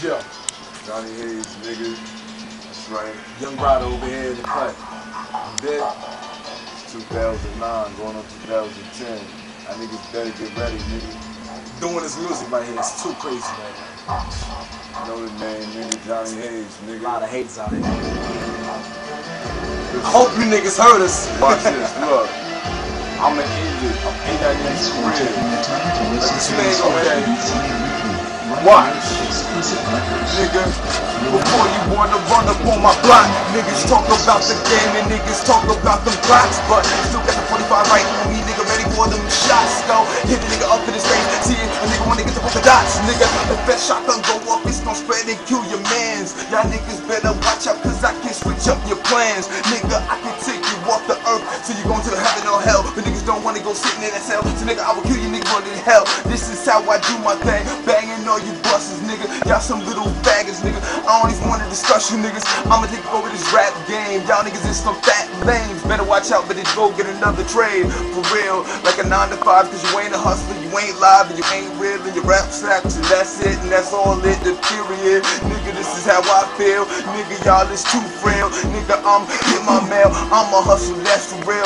Joe. Johnny Hayes, nigga. That's right. Young Rider over here in the cut. Bit. 2009, going on 2010. I niggas better get ready, nigga. Doing this music right here, it's too crazy right now. You know the name, nigga. Johnny Hayes, A nigga. lot of haters out here. I hope you niggas heard us. Watch this, look. I'ma end it. I'm in that nigga's career. This man over there. Watch. Nigga, before you wanna run up on my block, niggas talk about the game and niggas talk about them blocks, but still got the 45 right on me, nigga, ready for them shots, go. Hit the nigga up in his face, see it, a nigga wanna get the polka dots, nigga. If that shotgun go up, it's gon' spread and kill your mans. Y'all niggas better watch out, cause I can switch up your plans, nigga. I can take you off the earth, so you going to heaven or hell. But niggas don't wanna go sitting in that cell, so nigga, I will kill you, nigga, running in hell. This is how I do my thing, banging all you busters, nigga. Y'all some little faggots, nigga. I don't even wanna discuss you niggas. I'ma take over this rap game. Y'all niggas is some fat lames. Better watch out, better go get another trade. For real, like a 9 to 5, cause you ain't a hustler, you ain't live, and you ain't real, and your rap slaps, and that's it, and that's all it, the period. Nigga, this is how I feel. Nigga, y'all is too frail. Nigga, I'm get my mail. I'm a hustle, that's for real.